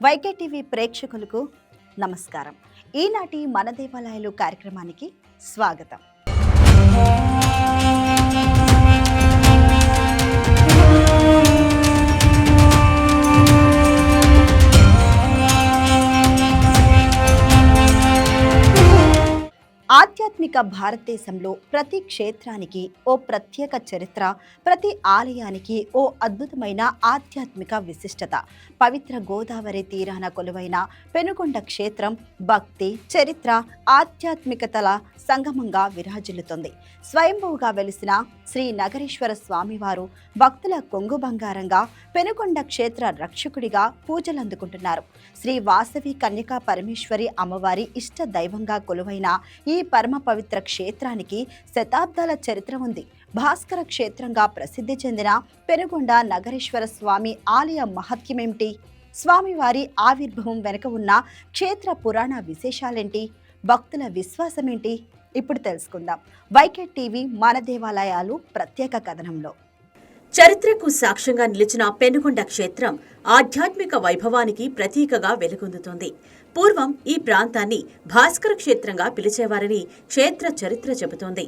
YK TV ప్రేక్షకులకు నమస్కారం. ఈనాటి మన దేవాలయాలు కార్యక్రమానికి స్వాగతం. ఆధ్యాత్మిక భారతదేశంలో ప్రతి క్షేత్రానికి ఓ ప్రత్యేక చరిత్ర, ప్రతి ఆలయానికి ఓ అద్భుతమైన ఆధ్యాత్మిక విశిష్టత. పవిత్ర గోదావరి తీరాన కొలువైన పెనుకొండ క్షేత్రం భక్తి, చరిత్ర, ఆధ్యాత్మికతల సంగమంగా విరాజిల్లుతుంది. స్వయంభువుగా వెలిసిన శ్రీ నగరేశ్వర స్వామివారు భక్తుల కొంగు బంగారంగా, పెనుకొండ క్షేత్ర రక్షకుడిగా పూజలందుకుంటున్నారు. శ్రీ వాసవి కన్యకా పరమేశ్వరి అమ్మవారి ఇష్ట దైవంగా కొలువైన ఈ పరమ పవిత్ర క్షేత్రానికి శతాబ్దాల చరిత్ర ఉంది. భాస్కర క్షేత్రంగా ప్రసిద్ధి చెందిన పెనుకొండ నగరేశ్వర స్వామి ఆలయ మహత్యమేమిటి? స్వామివారి ఆవిర్భావం వెనుక ఉన్న క్షేత్ర పురాణ విశేషాలేంటి? భక్తుల విశ్వాసమేంటి? ఇప్పుడు తెలుసుకుందాం వైకే టీవీ మన దేవాలయాలు ప్రత్యేక కథనంలో. చరిత్రకు సాక్ష్యంగా నిలిచిన పెనుకొండ క్షేత్రం ఆధ్యాత్మిక వైభవానికి ప్రతీకగా వెలుగొందుతోంది. పూర్వం ఈ ప్రాంతాన్ని భాస్కర క్షేత్రంగా పిలిచేవారని క్షేత్ర చరిత్ర చెబుతోంది.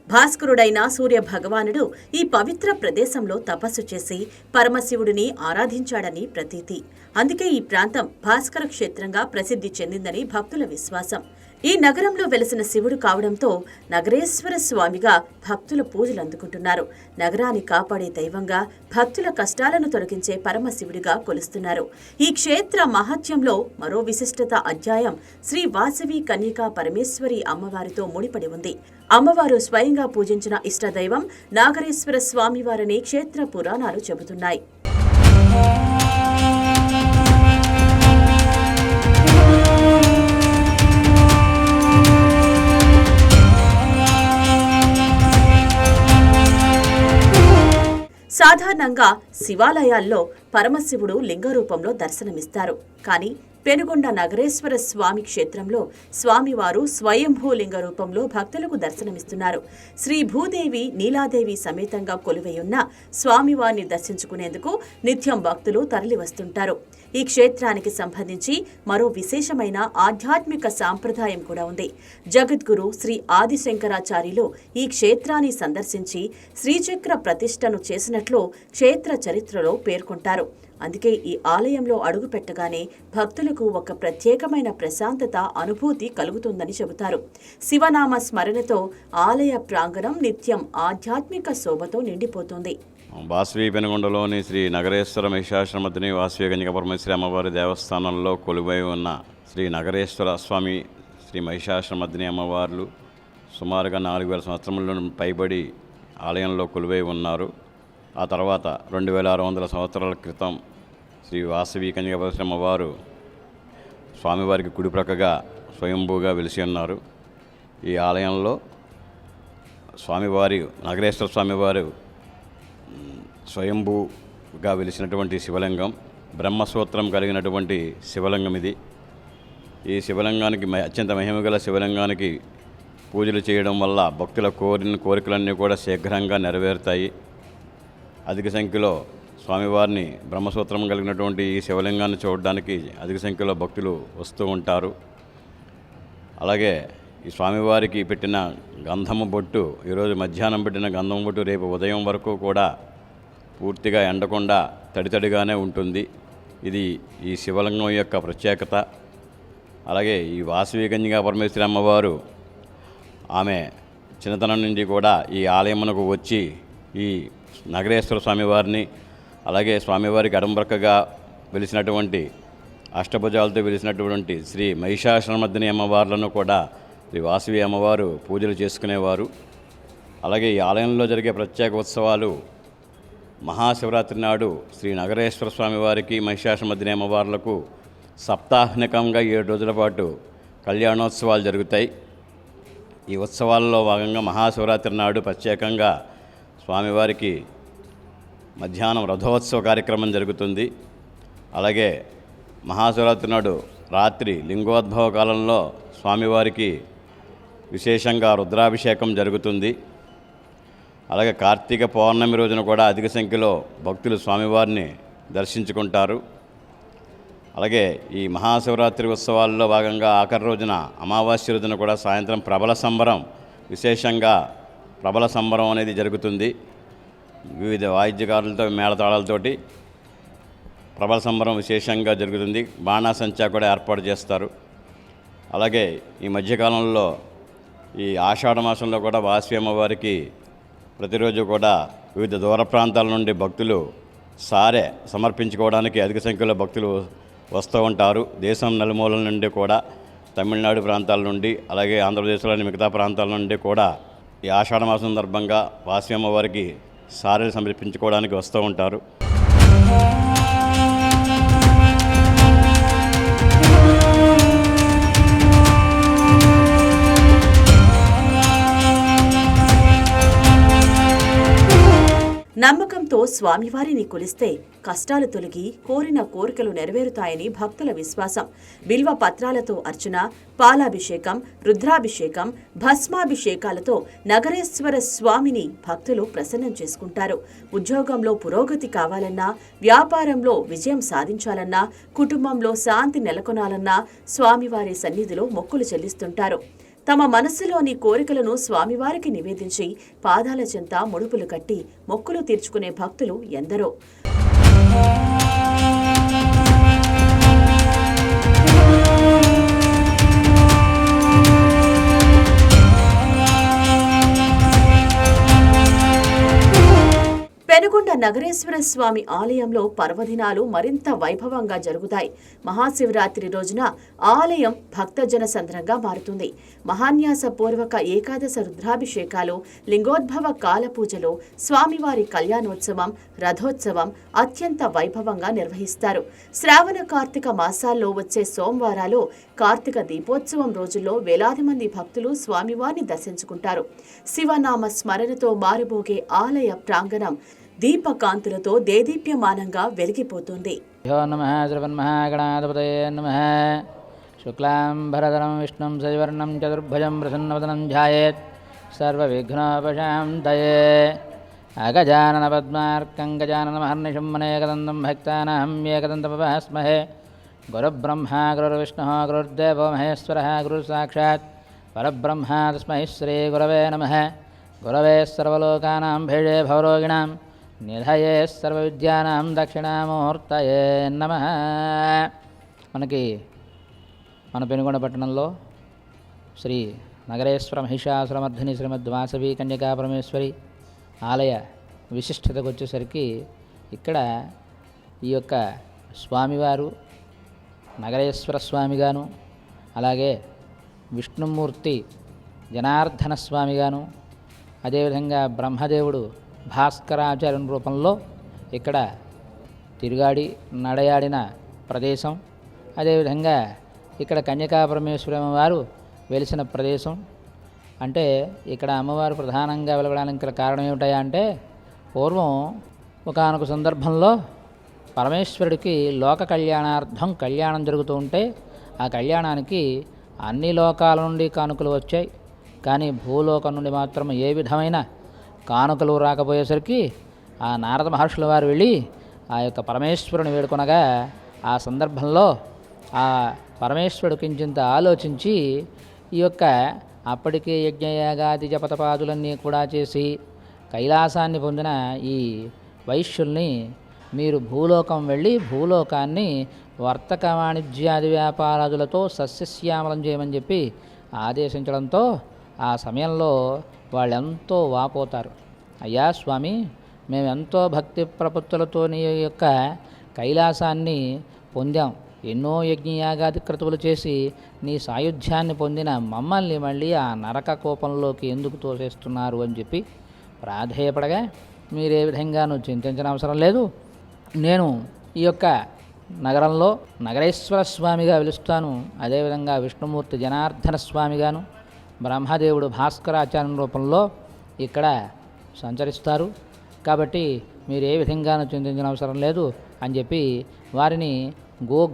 భాస్కరుడైన సూర్య భగవానుడు ఈ పవిత్ర ప్రదేశంలో తపస్సు చేసి పరమశివుడిని ఆరాధించాడని ప్రతీతి. అందుకే ఈ ప్రాంతం భాస్కర క్షేత్రంగా ప్రసిద్ధి చెందిందని భక్తుల విశ్వాసం. ఈ నగరంలో వెలసిన శివుడు కావడంతో నగరేశ్వర స్వామిగా భక్తులు పూజలు అందుకుంటున్నారు. నగరాన్ని కాపాడే దైవంగా, భక్తుల కష్టాలను తొలగించే పరమశివుడిగా కొలుస్తున్నారు. ఈ క్షేత్ర మహత్యంలో మరో విశిష్టత అధ్యాయం శ్రీ వాసవి కన్యకా పరమేశ్వరి అమ్మవారితో ముడిపడి ఉంది. అమ్మవారు స్వయంగా పూజించిన ఇష్టదైవం నాగరేశ్వర స్వామివారని క్షేత్ర పురాణాలు చెబుతున్నాయి. సాధారణంగా శివాలయాల్లో పరమశివుడు లింగ రూపంలో దర్శనమిస్తారు. కానీ పెనుకొండ నగరేశ్వర స్వామి క్షేత్రంలో స్వామివారు స్వయంభూ లింగ రూపంలో భక్తులకు దర్శనమిస్తున్నారు. శ్రీ భూదేవి నీలాదేవి సమేతంగా కొలువైయున్న స్వామివారిని దర్శించుకునేందుకు నిత్యం భక్తులు తరలివస్తుంటారు. ఈ క్షేత్రానికి సంబంధించి మరో విశేషమైన ఆధ్యాత్మిక సాంప్రదాయం కూడా ఉంది. జగద్గురు శ్రీ ఆదిశంకరాచార్యులు ఈ క్షేత్రాన్ని సందర్శించి శ్రీచక్ర ప్రతిష్టను చేసినట్లు క్షేత్ర చరిత్రలో పేర్కొంటారు. అందుకే ఈ ఆలయంలో అడుగుపెట్టగానే భక్తులకు ఒక ప్రత్యేకమైన ప్రశాంతత, అనుభూతి కలుగుతుందని చెబుతారు. శివనామ స్మరణతో ఆలయ ప్రాంగణం నిత్యం ఆధ్యాత్మిక శోభతో నిండిపోతుంది. వాసవి పెనుకొండలోని శ్రీ నగరేశ్వర మహిషాసురమర్దిని వాసవి కన్యకా పరమేశ్వరి అమ్మవారి దేవస్థానంలో కొలువై ఉన్న శ్రీ నగరేశ్వర స్వామి, శ్రీ మహిషాసురమర్దిని అమ్మవార్లు సుమారుగా 4000 సంవత్సరముల పైబడి ఆలయంలో కొలువై ఉన్నారు. ఆ తర్వాత 2600 సంవత్సరాల క్రితం శ్రీ వాసవి కన్యకా పరమేశ్వరి అమ్మవారు స్వామివారికి కుడి ప్రక్కగా స్వయంభూగా వెలిసి ఉన్నారు. ఈ ఆలయంలో స్వామివారి నగరేశ్వర స్వామివారు స్వయంభూగా వెలిసినటువంటి శివలింగం, బ్రహ్మసూత్రం కలిగినటువంటి శివలింగం ఇది. ఈ శివలింగానికి అత్యంత మహిమగల శివలింగానికి పూజలు చేయడం వల్ల భక్తుల కోరికలన్నీ కూడా శీఘ్రంగా నెరవేరుతాయి. అధిక సంఖ్యలో స్వామివారిని బ్రహ్మసూత్రం కలిగినటువంటి ఈ శివలింగాన్ని చూడడానికి అధిక సంఖ్యలో భక్తులు వస్తూ ఉంటారు. అలాగే ఈ స్వామివారికి పెట్టిన గంధము బొట్టు, ఈరోజు మధ్యాహ్నం పెట్టిన గంధము బొట్టు రేపు ఉదయం వరకు కూడా పూర్తిగా ఎండకుండా తడితడిగానే ఉంటుంది. ఇది ఈ శివలింగం యొక్క ప్రత్యేకత. అలాగే ఈ వాసవి కన్యకా పరమేశ్వరి అమ్మవారు ఆమె చిన్నతనం నుండి కూడా ఈ ఆలయమునకు వచ్చి ఈ నగరేశ్వర స్వామివారిని, అలాగే స్వామివారికి అడంబ్రక్కగా వెలిసినటువంటి అష్టభుజాలతో వెలిసినటువంటి శ్రీ మహిషాసురమర్దిని అమ్మవార్లను కూడా శ్రీ వాసవి అమ్మవారు పూజలు చేసుకునేవారు. అలాగే ఈ ఆలయంలో జరిగే ప్రత్యేక ఉత్సవాలు మహాశివరాత్రి నాడు శ్రీ నగరేశ్వర స్వామివారికి, మహిషాసురమర్దిని అమ్మవార్లకు సప్తాహ్నికంగా 7 రోజుల పాటు కళ్యాణోత్సవాలు జరుగుతాయి. ఈ ఉత్సవాల్లో భాగంగా మహాశివరాత్రి నాడు ప్రత్యేకంగా స్వామివారికి మధ్యాహ్నం రథోత్సవ కార్యక్రమం జరుగుతుంది. అలాగే మహాశివరాత్రి నాడు రాత్రి లింగోద్భవ కాలంలో స్వామివారికి విశేషంగా రుద్రాభిషేకం జరుగుతుంది. అలాగే కార్తీక పౌర్ణమి రోజున కూడా అధిక సంఖ్యలో భక్తులు స్వామివారిని దర్శించుకుంటారు. అలాగే ఈ మహాశివరాత్రి ఉత్సవాల్లో భాగంగా ఆఖరి రోజున అమావాస్య రోజున కూడా సాయంత్రం ప్రబల సంబరం, విశేషంగా ప్రబల సంబరం అనేది జరుగుతుంది. వివిధ వాయిద్యకారులతో మేళతాళాలతోటి ప్రబల సంబరం విశేషంగా జరుగుతుంది. బాణాసంచా కూడా ఏర్పాటు చేస్తారు. అలాగే ఈ మధ్యకాలంలో ఈ ఆషాఢ మాసంలో కూడా వాసవి అమ్మవారికి ప్రతిరోజు కూడా వివిధ దూర ప్రాంతాల నుండి భక్తులు సారె సమర్పించుకోవడానికి అధిక సంఖ్యలో భక్తులు వస్తూ ఉంటారు. దేశం నలుమూలల నుండి కూడా, తమిళనాడు ప్రాంతాల నుండి, అలాగే ఆంధ్రప్రదేశ్లోని మిగతా ప్రాంతాల నుండి కూడా ఈ ఆషాఢ మాసం సందర్భంగా వాసవి అమ్మవారికి సారెలు సమర్పించుకోవడానికి వస్తూ ఉంటారు. నమ్మకంతో స్వామివారిని కొలిస్తే కష్టాలు తొలగి కోరిన కోరికలు నెరవేరుతాయని భక్తుల విశ్వాసం. బిల్వ పత్రాలతో అర్చన, పాలాభిషేకం, రుద్రాభిషేకం, భస్మాభిషేకాలతో నగరేశ్వర స్వామిని భక్తులు ప్రసన్నం చేసుకుంటారు. ఉద్యోగంలో పురోగతి కావాలన్నా, వ్యాపారంలో విజయం సాధించాలన్నా, కుటుంబంలో శాంతి నెలకొనాలన్నా స్వామివారి సన్నిధిలో మొక్కులు చెల్లిస్తుంటారు. తమ మనస్సులోని కోరికలను స్వామివారికి నివేదించి పాదాల చెంత ముడుపులు కట్టి మొక్కులు తీర్చుకునే భక్తులు ఎందరో. పెనుగొండ నగరేశ్వర స్వామి ఆలయంలో పర్వదినాలు మరింత వైభవంగా జరుగుతాయి. మహాశివరాత్రి రోజున ఆలయం భక్తజన సంద్రంగా మారుతుంది. మహాన్యాసపూర్వక ఏకాదశ రుద్రాభిషేకాలు, లింగోద్భవ కాలపూజలు, స్వామివారి కళ్యాణోత్సవం, రథోత్సవం అత్యంత వైభవంగా నిర్వహిస్తారు. శ్రావణ కార్తీక మాసాల్లో వచ్చే సోమవారాలు, కార్తీక దీపోత్సవం రోజుల్లో వేలాది మంది భక్తులు స్వామివారిని దర్శించుకుంటారు. శివనామ స్మరణతో మారుమోగే ఆలయ ప్రాంగణం దీపకాంతులతో దేదీప్యమానంగా వెలిగిపోతుంది. శుక్లాంబరధరం విష్ణుం శశివర్ణం చతుర్భుజం ప్రసన్నవదనం ధ్యాయేత్ సర్వవిఘ్నోపశాంతయే. అగజానన పద్మార్కం గజాననమహర్నిశం అనేకదంతం భక్తానాం ఏకదంతముపాస్మహే. గురుబ్రహ్మా గురుర్విష్ణుః గురుర్దేవో మహేశ్వరः గురుసాక్షాత్ పరబ్రహ్మ తస్మై శ్రీ గురవే నమః. గురవే సర్వలోకానాం భేషే భవరోగిణాం నిధయే సర్వవిద్యానాం దక్షిణామూర్తయే నమః. మనకి మన పెనుగొండ పట్టణంలో శ్రీ నగరేశ్వర మహిషాసురమర్ధిని శ్రీమద్ వాసవి కన్యకా పరమేశ్వరి ఆలయ విశిష్టతకు వచ్చేసరికి ఇక్కడ ఈ యొక్క స్వామివారు నగరేశ్వర స్వామిగాను, అలాగే విష్ణుమూర్తి జనార్దన స్వామిగాను, అదేవిధంగా బ్రహ్మదేవుడు భాస్కరాచార్యుని రూపంలో ఇక్కడ తిరుగాడి నడయాడిన ప్రదేశం, అదేవిధంగా ఇక్కడ కన్యకా పరమేశ్వరి అమ్మవారు వెలిసిన ప్రదేశం. అంటే ఇక్కడ అమ్మవారు ప్రధానంగా వెలవడానికి గల కారణం ఏమిటయా అంటే, పూర్వం ఒకానొక సందర్భంలో పరమేశ్వరుడికి లోక కళ్యాణార్థం కళ్యాణం జరుగుతూ ఉంటే ఆ కళ్యాణానికి అన్ని లోకాల నుండి కానుకలు వచ్చాయి. కానీ భూలోకం నుండి మాత్రం ఏ విధమైన కానుకలు రాకపోయేసరికి ఆ నారద మహర్షుల వారు వెళ్ళి ఆ యొక్క పరమేశ్వరుని వేడుకొనగా, ఆ సందర్భంలో ఆ పరమేశ్వరుడు కించింత ఆలోచించి ఈ యొక్క అప్పటికే యజ్ఞయాగాది జపతపాదులన్నీ కూడా చేసి కైలాసాన్ని పొందిన ఈ వైశ్యుల్ని మీరు భూలోకం వెళ్ళి భూలోకాన్ని వర్తక వాణిజ్యాది వ్యాపారాదులతో సస్యశ్యామలం చేయమని చెప్పి ఆదేశించడంతో ఆ సమయంలో వాళ్ళెంతో వాపోతారు. అయ్యా స్వామి, మేమెంతో భక్తి ప్రపత్తులతో నీ యొక్క కైలాసాన్ని పొందాం, ఎన్నో యజ్ఞయాగాది క్రతువులు చేసి నీ సాయుధ్యాన్ని పొందిన మమ్మల్ని మళ్ళీ ఆ నరక కోపంలోకి ఎందుకు తోసేస్తున్నారు అని చెప్పి ప్రాధేయపడగా, మీరే విధంగానూ చింతించిన అవసరం లేదు, నేను ఈ యొక్క నగరంలో నగరేశ్వర స్వామిగా పిలుస్తాను, అదేవిధంగా విష్ణుమూర్తి జనార్దన స్వామిగాను, బ్రహ్మదేవుడు భాస్కరాచార్య రూపంలో ఇక్కడ సంచరిస్తారు, కాబట్టి మీరు ఏ విధంగానూ చింతించిన అవసరం లేదు అని చెప్పి వారిని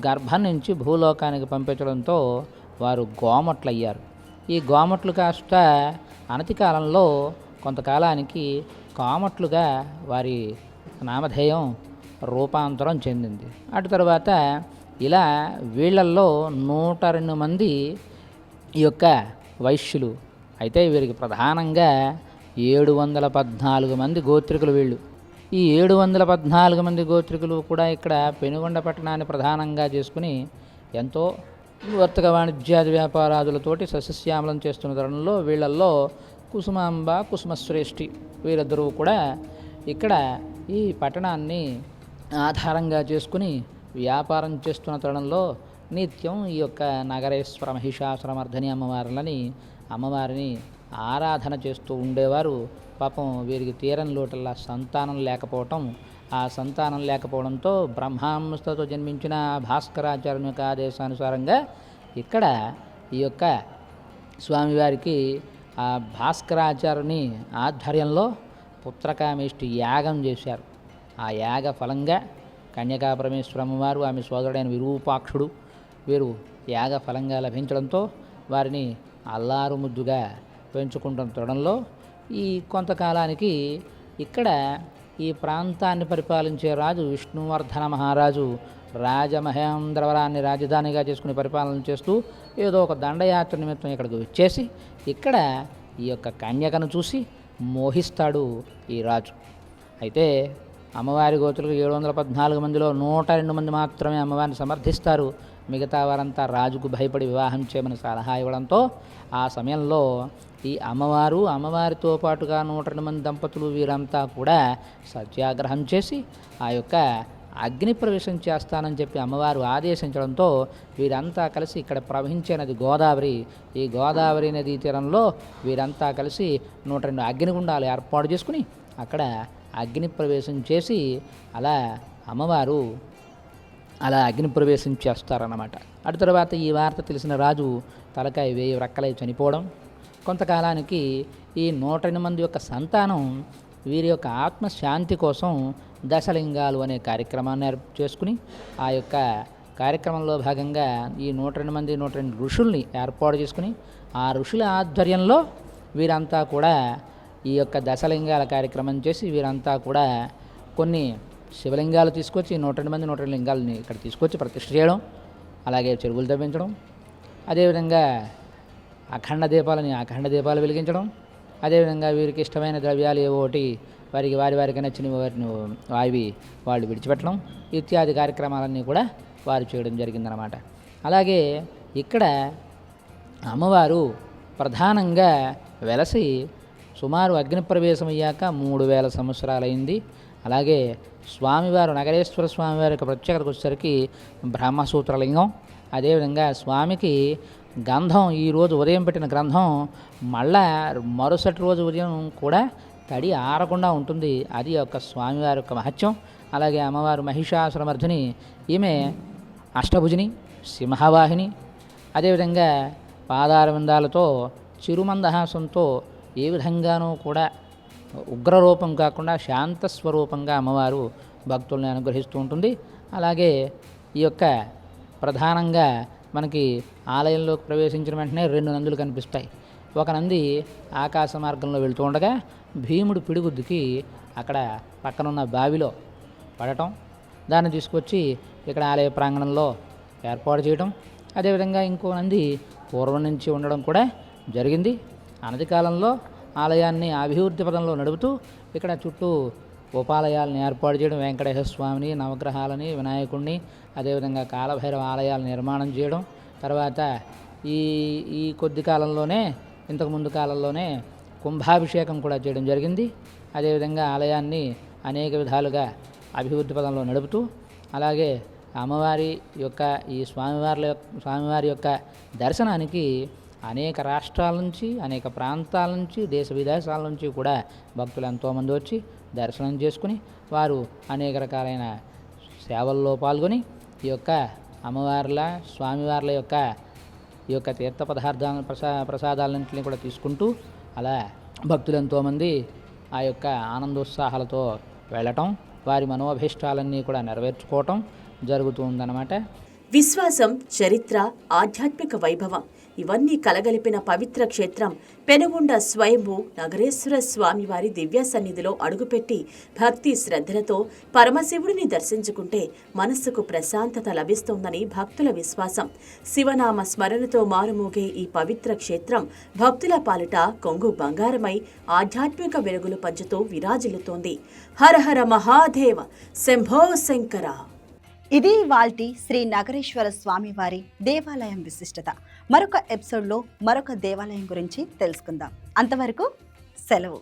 గర్భం నుంచి భూలోకానికి పంపించడంతో వారు గోమట్లయ్యారు. ఈ గోమట్లు కాస్త అనతి కాలంలో కొంతకాలానికి కామట్లుగా వారి నామధేయం రూపాంతరం చెందింది. అటు తర్వాత ఇలా వీళ్ళల్లో 102 మంది ఈ యొక్క వైశ్యులు. అయితే వీరికి ప్రధానంగా 714 మంది గోత్రికులు వీళ్ళు. ఈ 714 మంది గోత్రికులు కూడా ఇక్కడ పెనుగొండ పట్టణాన్ని ప్రధానంగా చేసుకుని ఎంతో వర్తక వాణిజ్యాది వ్యాపారాదులతోటి సస్యశ్యామలం చేస్తున్న తరుణంలో వీళ్ళల్లో కుసుమాంబ, కుసుమశ్రేష్ఠి వీరిద్దరూ కూడా ఇక్కడ ఈ పట్టణాన్ని ఆధారంగా చేసుకుని వ్యాపారం చేస్తున్న తరుణంలో నిత్యం ఈ యొక్క నగరేశ్వర మహిషాసురమర్ధిని అమ్మవారిని ఆరాధన చేస్తూ ఉండేవారు. పాపం వీరికి తీరని లోటల్లా సంతానం లేకపోవటం, ఆ సంతానం లేకపోవడంతో బ్రహ్మాంశతో జన్మించిన భాస్కరాచార్యుని యొక్క ఆదేశానుసారంగా ఇక్కడ ఈ యొక్క స్వామివారికి ఆ భాస్కరాచార్యుని ఆధ్వర్యంలో పుత్రకామేష్టి యాగం చేశారు. ఆ యాగ ఫలంగా కన్యకాపరమేశ్వరమ్మ వారు, ఆమె సోదరుడైన విరూపాక్షుడు వీరు యాగ ఫలంగా లభించడంతో వారిని అల్లారు ముద్దుగా పెంచుకుంటున్న తరుణంలో ఈ కొంతకాలానికి ఇక్కడ ఈ ప్రాంతాన్ని పరిపాలించే రాజు విష్ణువర్ధన మహారాజు రాజమహేంద్రవరాన్ని రాజధానిగా చేసుకుని పరిపాలన చేస్తూ ఏదో ఒక దండయాత్ర నిమిత్తం ఇక్కడికి వచ్చేసి ఇక్కడ ఈ యొక్క కన్యకను చూసి మోహిస్తాడు ఈ రాజు. అయితే అమ్మవారి గోత్రులకు 714 మందిలో 102 మంది మాత్రమే అమ్మవారిని సమర్థిస్తారు. మిగతా వారంతా రాజుకు భయపడి వివాహం చేయమని సలహా ఇవ్వడంతో ఆ సమయంలో ఈ అమ్మవారితో పాటుగా 102 మంది దంపతులు వీరంతా కూడా సత్యాగ్రహం చేసి ఆ యొక్క అగ్ని ప్రవేశం చేస్తానని చెప్పి అమ్మవారు ఆదేశించడంతో వీరంతా కలిసి ఇక్కడ ప్రవహించే నది గోదావరి, ఈ గోదావరి నదీ తీరంలో వీరంతా కలిసి 102 అగ్నిగుండాలు ఏర్పాటు చేసుకుని అక్కడ అగ్ని ప్రవేశం చేసి అలా అమ్మవారు అలా అగ్ని ప్రవేశం చేస్తారన్నమాట. అటు తర్వాత ఈ వార్త తెలిసిన రాజు తలకాయ వేయి రెక్కలై చనిపోవడం, కొంతకాలానికి ఈ 102 మంది యొక్క సంతానం వీరి యొక్క ఆత్మశాంతి కోసం దశలింగాలు అనే కార్యక్రమాన్ని చేసుకుని ఆ యొక్క కార్యక్రమంలో భాగంగా ఈ 102 ఋషుల్ని ఏర్పాటు చేసుకుని ఆ ఋషుల ఆధ్వర్యంలో వీరంతా కూడా ఈ యొక్క దశలింగాల కార్యక్రమం చేసి వీరంతా కూడా కొన్ని శివలింగాలు తీసుకొచ్చి 102 లింగాలని ఇక్కడ తీసుకొచ్చి ప్రతిష్ఠ చేయడం, అలాగే చెరువులు తవ్వించడం, అదేవిధంగా అఖండ దీపాలు వెలిగించడం, అదేవిధంగా వీరికి ఇష్టమైన ద్రవ్యాలు ఏవో ఒకటి వారికి నచ్చిన వాటిని వాళ్ళు విడిచిపెట్టడం ఇత్యాది కార్యక్రమాలన్నీ కూడా వారు చేయడం జరిగిందనమాట. అలాగే ఇక్కడ అమ్మవారు ప్రధానంగా వెలసి సుమారు అగ్నిప్రవేశం అయ్యాక 3000 సంవత్సరాలైంది. అలాగే స్వామివారు నగరేశ్వర స్వామివారి యొక్క ప్రత్యేకతకు వచ్చేసరికి బ్రహ్మసూత్రలింగం, అదేవిధంగా స్వామికి గంధం ఈరోజు ఉదయం పెట్టిన గ్రంథం మళ్ళా మరుసటి రోజు ఉదయం కూడా తడి ఆరకుండా ఉంటుంది. అది యొక్క స్వామివారి యొక్క మహత్యం. అలాగే అమ్మవారు మహిషాసురమర్ధిని, ఈమె అష్టభుజిని, సింహవాహిని, అదేవిధంగా పాదారవిందాలతో చిరుమందహాసంతో ఏ విధంగానూ కూడా ఉగ్రరూపం కాకుండా శాంతస్వరూపంగా అమ్మవారు భక్తుల్ని అనుగ్రహిస్తూ ఉంటుంది. అలాగే ఈ యొక్క ప్రధానంగా మనకి ఆలయంలోకి ప్రవేశించిన వెంటనే 2 నందులు కనిపిస్తాయి. ఒక నంది ఆకాశ మార్గంలో వెళుతూ ఉండగా భీముడు పిడిగుద్దుకి అక్కడ పక్కనున్న బావిలో పడటం, దాన్ని తీసుకొచ్చి ఇక్కడ ఆలయ ప్రాంగణంలో ఏర్పాటు చేయడం, అదేవిధంగా ఇంకో నంది పూర్వం నుంచి ఉండడం కూడా జరిగింది. అనతి కాలంలో ఆలయాన్ని అభివృద్ధి పదంలో నడుపుతూ ఇక్కడ చుట్టూ ఉపాలయాలను ఏర్పాటు చేయడం, వెంకటేశ్వర స్వామిని, నవగ్రహాలని, వినాయకుడిని, అదేవిధంగా కాలభైరవ ఆలయాలు నిర్మాణం చేయడం, తర్వాత ఈ కొద్ది కాలంలోనే ఇంతకుముందు కాలంలోనే కుంభాభిషేకం కూడా చేయడం జరిగింది. అదేవిధంగా ఆలయాన్ని అనేక విధాలుగా అభివృద్ధి పదంలో నడుపుతూ అలాగే అమ్మవారి యొక్క ఈ స్వామివారి యొక్క దర్శనానికి అనేక రాష్ట్రాల నుంచి, అనేక ప్రాంతాల నుంచి, దేశ విదేశాల నుంచి కూడా భక్తులు ఎంతోమంది వచ్చి దర్శనం చేసుకుని వారు అనేక రకాలైన సేవల్లో పాల్గొని ఈ యొక్క స్వామివార్ల యొక్క ఈ యొక్క తీర్థ ప్రసాదాలన్నింటినీ కూడా తీసుకుంటూ అలా భక్తులు ఎంతోమంది ఆ యొక్క ఆనందోత్సాహాలతో వెళ్ళటం, వారి మనోభీష్టాలన్నీ కూడా నెరవేర్చుకోవటం జరుగుతుందన్నమాట. విశ్వాసం, చరిత్ర, ఆధ్యాత్మిక వైభవం ఇవన్నీ కలగలిపిన పవిత్ర క్షేత్రం పెనుగొండ స్వయంభూ నగరేశ్వర స్వామివారి దివ్య సన్నిధిలో అడుగుపెట్టి భక్తి శ్రద్ధలతో పరమశివుడిని దర్శించుకుంటే మనస్సుకు ప్రశాంతత లభిస్తోందని భక్తుల విశ్వాసం. శివనామ స్మరణతో మారుమోగే ఈ పవిత్ర క్షేత్రం భక్తుల పాలిట కొంగు బంగారమై ఆధ్యాత్మిక వెలుగులు పంచుతూ విరాజిల్లుతోంది. హర హర మహాదేవ, శంభో శంకర. ఇది వాల్టి శ్రీ నగరేశ్వర స్వామివారి దేవాలయం విశిష్టత. మరొక ఎపిసోడ్లో మరొక దేవాలయం గురించి తెలుసుకుందాం. అంతవరకు సెలవు.